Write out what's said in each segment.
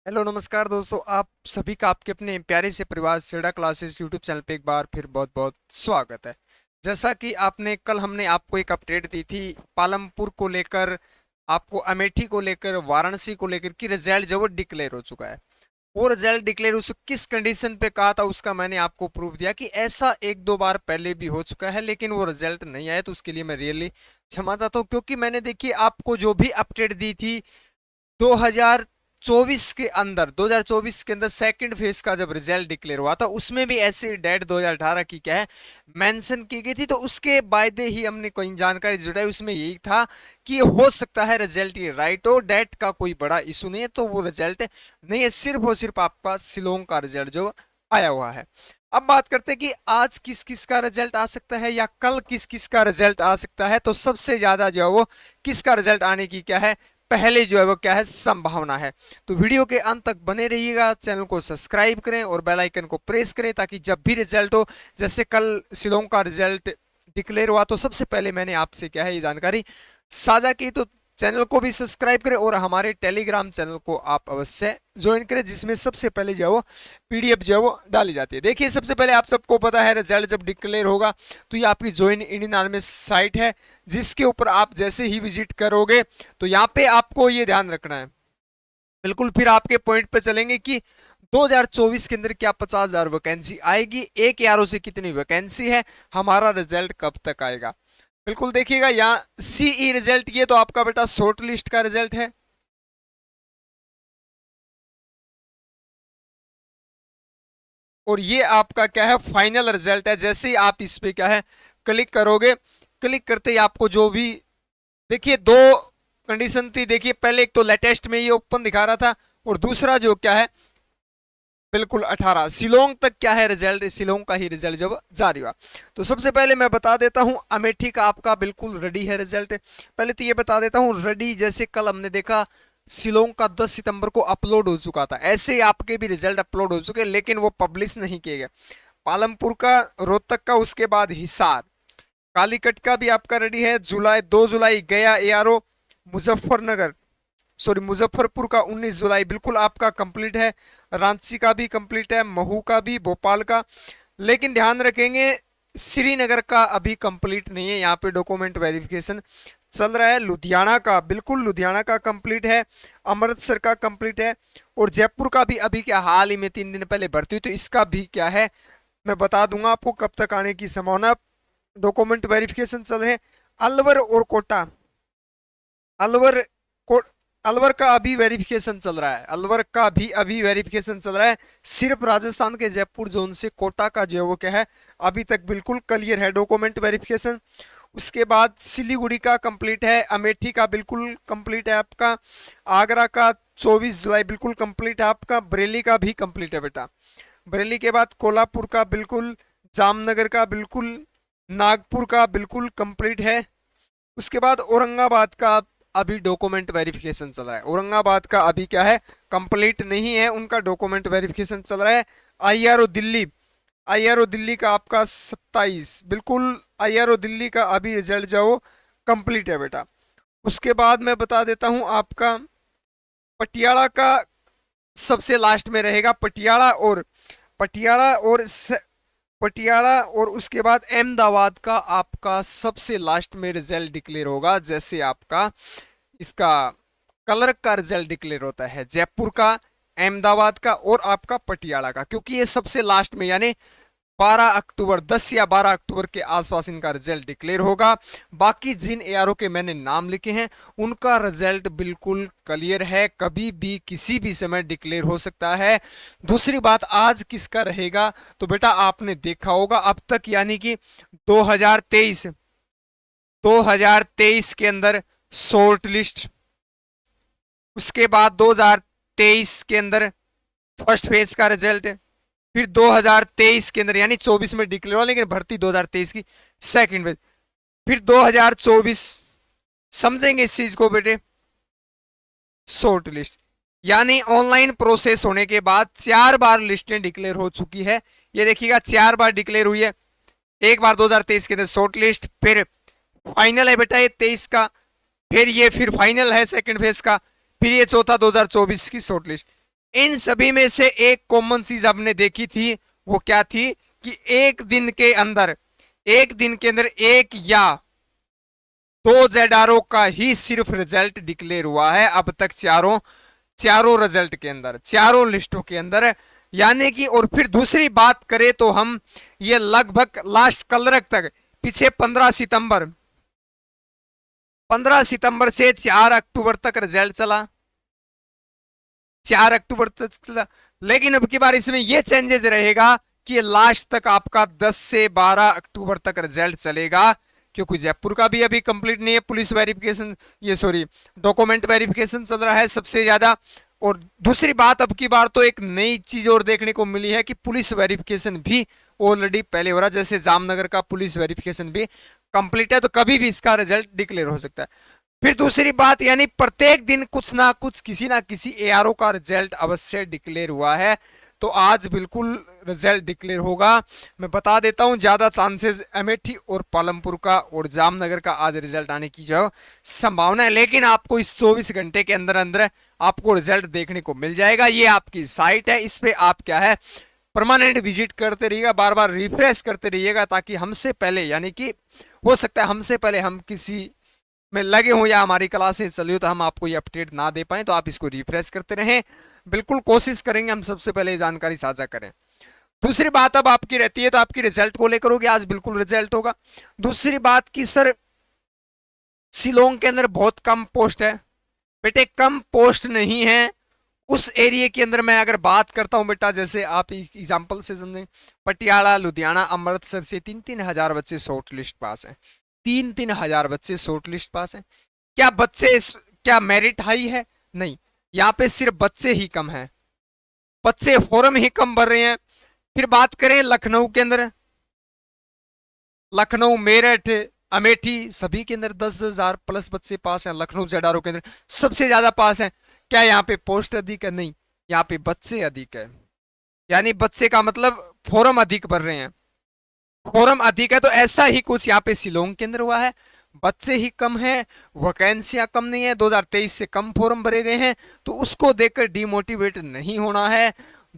Hello नमस्कार दोस्तों, आप सभी का आपके अपने प्यारे से परिवार सेड़ा क्लासेस यूट्यूब चैनल पे एक बार फिर बहुत बहुत स्वागत है। जैसा कि आपने कल हमने आपको एक अपडेट दी थी पालमपुर को लेकर, आपको अमेठी को लेकर, वाराणसी को लेकर कि रिजल्ट जो वो डिक्लेयर हो चुका है। वो रिजल्ट डिक्लेयर उस किस कंडीशन पे कहा था उसका मैंने आपको प्रूफ दिया कि ऐसा एक दो बार पहले भी हो चुका है, लेकिन वो रिजल्ट नहीं आया। तो उसके लिए मैं रियली क्षमा चाहता हूँ, क्योंकि मैंने देखिए आपको जो भी अपडेट दी थी 2024 के अंदर, 2024 के अंदर सेकंड फेज का जब रिजल्ट डिक्लेयर हुआ था उसमें भी ऐसी डेट 2018 की क्या है मेंशन की गई थी। तो उसके वायदे ही हमने कोई जानकारी जुटाई, उसमें यही था कि हो सकता है रिजल्ट ये राइट हो, डेट का कोई बड़ा इशू नहीं है। तो वो रिजल्ट नहीं है, सिर्फ और सिर्फ आपका शिलोंग का रिजल्ट जो आया हुआ है। अब बात करते हैं कि आज किस किस का रिजल्ट आ सकता है या कल किस किस का रिजल्ट आ सकता है। तो सबसे ज्यादा जो है वो किसका रिजल्ट आने की क्या है पहले जो है वो क्या है संभावना है। तो वीडियो के अंत तक बने रहिएगा, चैनल को सब्सक्राइब करें और बेल आइकन को प्रेस करें ताकि जब भी रिजल्ट हो, जैसे कल शिलोंग का रिजल्ट डिक्लेयर हुआ तो सबसे पहले मैंने आपसे क्या है ये जानकारी साझा की। तो चैनल को भी सब्सक्राइब करें और हमारे टेलीग्राम चैनल को आप अवश्य ज्वाइन करें, जिसमें सबसे पहले जो है वो पीडीएफ जो है वो डाली जाती है। देखिए सबसे पहले आप सबको पता है रिजल्ट जब डिक्लेयर होगा तो ये आपकी ज्वाइन इंडियन नाम में साइट है, जिसके ऊपर आप जैसे ही विजिट करोगे तो यहाँ पे आपको ये ध्यान रखना है, बिल्कुल फिर आपके पॉइंट पे चलेंगे कि 2024 के अंदर क्या 50,000 वैकेंसी आएगी, एक यारों से कितनी वैकेंसी है, हमारा रिजल्ट कब तक आएगा। बिल्कुल देखिएगा यहाँ सीई रिजल्ट, ये तो आपका बेटा शॉर्ट लिस्ट का रिजल्ट है। और ये आपका क्या है फाइनल रिजल्ट है। जैसे ही आप इस पे क्या है क्लिक करोगे, क्लिक करते ही आपको जो भी देखिए दो कंडीशन थी। देखिए पहले एक तो लेटेस्ट में ये ओपन दिखा रहा था और दूसरा जो क्या है बिल्कुल 18 शिलोंग तक क्या है रिजल्ट, शिलोंग का ही रिजल्ट जब जारी हुआ। तो सबसे पहले मैं बता देता हूं अमेठी का आपका बिल्कुल रेडी है रिजल्ट। पहले तो ये बता देता हूं रेडी, जैसे कल हमने देखा शिलोंग का 10 सितंबर को अपलोड हो चुका था, ऐसे ही आपके भी रिजल्ट अपलोड हो चुके, लेकिन वो पब्लिश नहीं किए गए। पालमपुर का, रोहतक का, उसके बाद हिसार, कालीकट का भी आपका रेडी है। जुलाई 2 जुलाई गया एआरओ, मुजफ्फरनगर सॉरी मुजफ्फरपुर का 19 जुलाई बिल्कुल आपका कंप्लीट है। रांची का भी कंप्लीट है, महू का भी, भोपाल का। लेकिन ध्यान रखेंगे श्रीनगर का अभी कंप्लीट नहीं है, यहाँ पे डॉक्यूमेंट वेरिफिकेशन चल रहा है। लुधियाना का बिल्कुल, लुधियाना का कंप्लीट है। अमृतसर का कंप्लीट है। और जयपुर का भी अभी क्या हाल ही में 3 दिन पहले भर्ती हुई, तो इसका भी क्या है मैं बता दूंगा आपको कब तक आने की संभावना। डॉक्यूमेंट वेरिफिकेशन चल रहे हैं। अलवर और कोटा, अलवर को अलवर का अभी वेरिफिकेशन चल रहा है, अलवर का भी अभी वेरिफिकेशन चल रहा है। सिर्फ राजस्थान के जयपुर जोन से कोटा का जो है वो क्या है अभी तक बिल्कुल क्लियर है डॉक्यूमेंट वेरिफिकेशन। उसके बाद सिलीगुड़ी का कंप्लीट है, अमेठी का बिल्कुल कंप्लीट है आपका, आगरा का 24 जुलाई बिल्कुल कंप्लीट है आपका, बरेली का भी कंप्लीट है बेटा। बरेली के बाद कोल्हापुर का बिल्कुल, जामनगर का बिल्कुल, नागपुर का बिल्कुल कंप्लीट है। उसके बाद औरंगाबाद का अभी डॉक्यूमेंट वेरिफिकेशन चल रहा है, औरंगाबाद का अभी क्या है कंप्लीट नहीं है, उनका डॉक्यूमेंट वेरिफिकेशन चल रहा है। आईआरओ दिल्ली, आईआरओ दिल्ली का आपका 27 बिल्कुल, आईआरओ दिल्ली का अभी रिजल्ट जो कंप्लीट है बेटा। उसके बाद मैं बता देता हूं आपका पटियाला का सबसे लास्ट में रहेगा, पटियाला और उसके बाद अहमदाबाद का आपका सबसे लास्ट में रिजल्ट डिक्लेयर होगा। जैसे आपका इसका कलर का रिजल्ट डिक्लेयर होता है जयपुर का, अहमदाबाद का और आपका पटियाला का, क्योंकि ये सबसे लास्ट में यानी 12 अक्टूबर, 10 या 12 अक्टूबर के आसपास इनका रिजल्ट डिक्लेयर होगा। बाकी जिन एआरओ के मैंने नाम लिखे हैं उनका रिजल्ट बिल्कुल क्लियर है, कभी भी किसी भी समय डिक्लेयर हो सकता है। दूसरी बात आज किसका रहेगा, तो बेटा आपने देखा होगा अब तक यानी कि 2023 2023 के अंदर शॉर्ट लिस्ट, उसके बाद 2023 के अंदर फर्स्ट फेज का रिजल्ट, फिर 2023 के अंदर यानी 24 में डिक्लेयर हुआ लेकिन भर्ती 2023 की सेकंड फेज, फिर 2024 समझेंगे इस चीज को बेटे शॉर्ट लिस्ट, यानी ऑनलाइन प्रोसेस होने के बाद 4 बार लिस्टें डिक्लेयर हो चुकी है। ये देखिएगा 4 बार डिक्लेयर हुई है, एक बार 2023 के अंदर शॉर्ट लिस्ट, फिर फाइनल है बेटा ये 23 का, फिर फाइनल है सेकंड फेज का, फिर ये चौथा 2024 की शॉर्ट लिस्ट। इन सभी में से एक कॉमन चीज आपने देखी थी, वो क्या थी कि एक दिन के अंदर एक या दो जेडारो का ही सिर्फ रिजल्ट डिक्लेयर हुआ है अब तक, चारों रिजल्ट के अंदर, चारों लिस्टों के अंदर। यानी कि और फिर दूसरी बात करें तो हम ये लगभग लास्ट कल तक पीछे 15 सितंबर से 4 अक्टूबर तक रिजल्ट चला, 4 अक्टूबर तक चला। लेकिन अब की बार इसमें यह चेंजेस रहेगा कि लास्ट तक आपका 10 से 12 अक्टूबर तक रिजल्ट चलेगा, क्योंकि जयपुर का भी अभी कंप्लीट नहीं है, पुलिस वेरिफिकेशन, ये सॉरी डॉक्यूमेंट वेरिफिकेशन चल रहा है सबसे ज्यादा। और दूसरी बात, अब की बार तो एक नई चीज और देखने को मिली है कि पुलिस वेरिफिकेशन भी ऑलरेडी पहले हो रहा है, जैसे जामनगर का पुलिस वेरिफिकेशन भी कंप्लीट है, तो कभी भी इसका रिजल्ट डिक्लेयर हो सकता है। फिर दूसरी बात, यानी प्रत्येक दिन कुछ ना कुछ किसी ना किसी एआरओ का रिजल्ट अवश्य डिक्लेयर हुआ है, तो आज बिल्कुल रिजल्ट डिक्लेयर होगा। मैं बता देता हूं, ज्यादा चांसेस अमेठी और पालमपुर का और जामनगर का आज रिजल्ट आने की जो संभावना है, लेकिन आपको इस 24 घंटे के अंदर अंदर आपको रिजल्ट देखने को मिल जाएगा। ये आपकी साइट है, इस पे आप क्या है परमानेंट विजिट करते रहिएगा, बार बार रिफ्रेश करते रहिएगा, ताकि हमसे पहले, यानी कि हो सकता है हमसे पहले हम किसी में लगे हों या हमारी क्लासें चली हो तो हम आपको ये अपडेट ना दे पाए, तो आप इसको रिफ्रेश करते रहें। बिल्कुल कोशिश करेंगे हम सबसे पहले जानकारी साझा करें। दूसरी बात अब आपकी रहती है, तो आपकी रिजल्ट को लेकर होगी, आज बिल्कुल रिजल्ट होगा। दूसरी बात की सर शिलोंग के अंदर बहुत कम पोस्ट है बेटे, कम पोस्ट नहीं है उस एरिया के अंदर। मैं अगर बात करता हूं बेटा, जैसे आप एग्जांपल से समझें, पटियाला, लुधियाना, अमृतसर से 3-3 हजार बच्चे शॉर्ट लिस्ट पास हैं, 3-3 हजार बच्चे शॉर्ट लिस्ट पास हैं। क्या बच्चे, क्या मेरिट हाई है? नहीं, यहाँ पे सिर्फ बच्चे ही कम हैं, बच्चे फॉर्म ही कम भर रहे हैं। फिर बात करें लखनऊ के अंदर, लखनऊ, मेरठ, अमेठी सभी के अंदर 10-10 हजार प्लस बच्चे पास हैं। लखनऊ जेडारो के अंदर सबसे ज्यादा पास हैं। क्या यहाँ पे पोस्ट अधिक है? नहीं, यहाँ पे बच्चे अधिक है, यानी बच्चे का मतलब फॉर्म अधिक भर रहे हैं, फॉर्म अधिक है। तो ऐसा ही कुछ यहाँ पे शिलोंग के अंदर हुआ है, बच्चे ही कम हैं, वैकेंसियां कम नहीं है, 2023 से कम फॉर्म भरे गए हैं, तो उसको देखकर डिमोटिवेट नहीं होना है।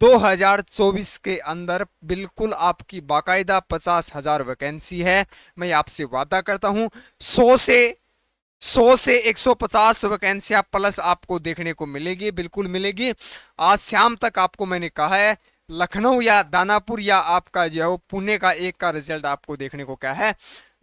2024 के अंदर बिल्कुल आपकी बाकायदा 50,000 वैकेंसी है। मैं आपसे वादा करता हूं 100 से 150 वैकेंसियां प्लस आपको देखने को मिलेगी, बिल्कुल मिलेगी। आज शाम तक आपको मैंने कहा है लखनऊ या दानापुर या आपका जो है पुणे का एक का रिजल्ट आपको देखने को क्या है,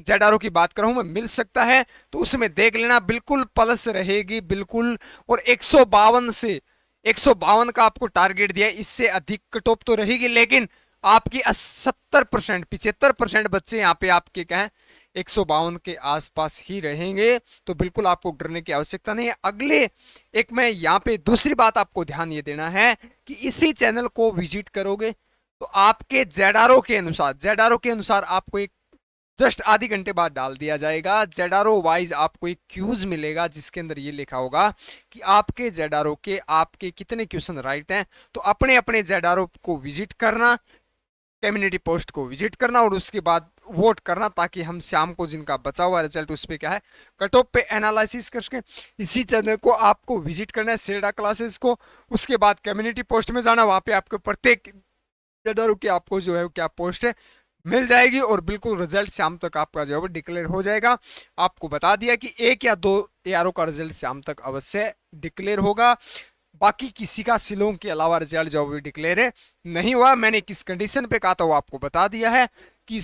जेडारो की बात कर रहा हूं मैं, मिल सकता है, तो उसमें देख लेना, बिल्कुल प्लस रहेगी बिल्कुल। और 152 से 152 का आपको टारगेट दिया है, इससे अधिक कट ऑफ तो रहेगी, लेकिन आपकी 70%, 75% बच्चे यहाँ पे आपके क्या है 152 के आसपास ही रहेंगे, तो बिल्कुल आपको डरने की आवश्यकता नहीं है। अगले एक मैं यहाँ पे दूसरी बात आपको ध्यान ये देना है कि इसी चैनल को विजिट करोगे तो आपके जेडारो के अनुसार आपको एक जस्ट आधी घंटे बाद डाल दिया जाएगा, जेडारो वाइज आपको एक क्यूज मिलेगा जिसके अंदर ये लिखा होगा कि आपके जेडारो के आपके कितने क्वेश्चन राइट हैं। तो अपने अपने जेडारो को विजिट करना, कम्युनिटी पोस्ट को विजिट करना और उसके बाद वोट करना, ताकि हम शाम को जिनका बचा हुआ रिजल्ट उस पर क्या है कट ऑफ पे एनालिसिस कर सकें। इसी चैनल को आपको विजिट करना है, सेडा क्लासेस को, उसके बाद कम्युनिटी पोस्ट में जाना, वहां पे आपको प्रत्येक जेडारो की आपको जो है क्या पोस्ट है मिल जाएगी, और बिल्कुल रिजल्ट शाम तक आपका जो है डिक्लेयर हो जाएगा। आपको बता दिया कि 1 या 2 एआरओ का रिजल्ट शाम तक अवश्य डिक्लेयर होगा, बाकी किसी का शिलोंग के अलावा रिजल्ट जो भी डिक्लेयर नहीं हुआ। मैंने किस कंडीशन पे कहा था वो आपको बता दिया है कि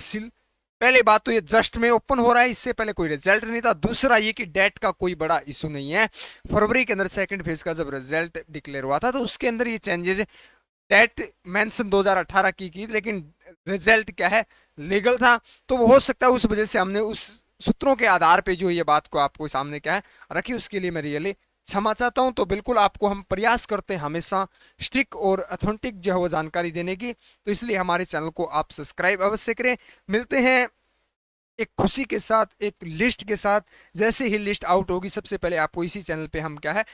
पहले बात तो ये जस्ट में ओपन हो रहा है, इससे पहले कोई रिजल्ट नहीं था। दूसरा ये कि डेट का कोई बड़ा इशू नहीं है, फरवरी के अंदर सेकंड फेज का जब रिजल्ट डिक्लेयर हुआ था तो उसके अंदर ये चेंजेस, डेट मेंशन 2018 की लेकिन रिजल्ट क्या है लीगल था, तो वो हो सकता है उस वजह से हमने उस सूत्रों के आधार पे जो ये बात को आपको सामने क्या है रखी, उसके लिए मैं रियली क्षमा चाहता हूं। तो बिल्कुल आपको हम प्रयास करते हैं हमेशा स्ट्रिक्ट और ऑथेंटिक जो है वो जानकारी देने की, तो इसलिए हमारे चैनल को आप सब्सक्राइब अवश्य करें। मिलते हैं एक खुशी के साथ, एक लिस्ट के साथ, जैसे ही लिस्ट आउट होगी सबसे पहले आपको इसी चैनल पे हम क्या है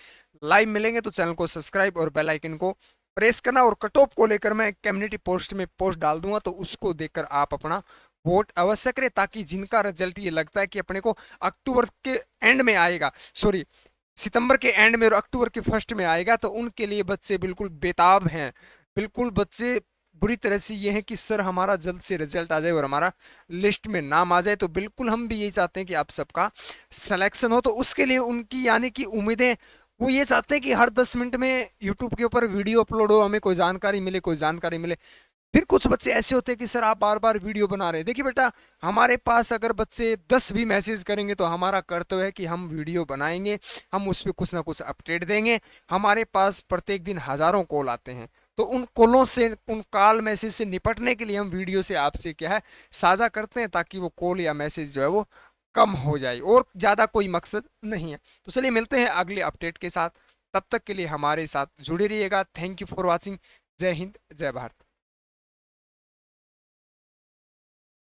लाइव मिलेंगे, तो चैनल को सब्सक्राइब और बेल आइकन को प्रेस करना। और कट ऑफ को लेकर मैं कम्युनिटी पोस्ट में पोस्ट डाल दूंगा, तो उसको देखकर आप अपना वोट अवश्य करें, ताकि जिनका रिजल्ट ये लगता है कि अपने को अक्टूबर के एंड में आएगा, सॉरी सितंबर के एंड में और अक्टूबर के फर्स्ट में आएगा, तो उनके लिए बच्चे बिल्कुल बेताब हैं। बिल्कुल बच्चे बुरी तरह से ये है कि सर हमारा जल्द से रिजल्ट आ जाए और हमारा लिस्ट में नाम आ जाए। तो बिल्कुल हम भी यही चाहते हैं कि आप सबका सिलेक्शन हो। तो उसके लिए उनकी यानी कि उम्मीदें, वो ये चाहते हैं कि हर 10 मिनट में यूट्यूब के ऊपर वीडियो अपलोड हो, हमें कोई जानकारी मिले, कोई जानकारी मिले। फिर कुछ बच्चे ऐसे होते हैं कि सर आप बार बार वीडियो बना रहे हैं। देखिए बेटा, हमारे पास अगर बच्चे 10 भी मैसेज करेंगे तो हमारा कर्तव्य है कि हम वीडियो बनाएंगे, हम उस पर कुछ ना कुछ अपडेट देंगे। हमारे पास प्रत्येक दिन हजारों कॉल आते हैं, तो उन कॉलों से, उन कॉल मैसेज से निपटने के लिए हम वीडियो से आपसे क्या है साझा करते हैं, ताकि वो कॉल या मैसेज जो है वो कम हो जाए, और ज़्यादा कोई मकसद नहीं है। तो चलिए मिलते हैं अगले अपडेट के साथ, तब तक के लिए हमारे साथ जुड़े रहिएगा। Thank you for watching. जय हिंद, जय भारत।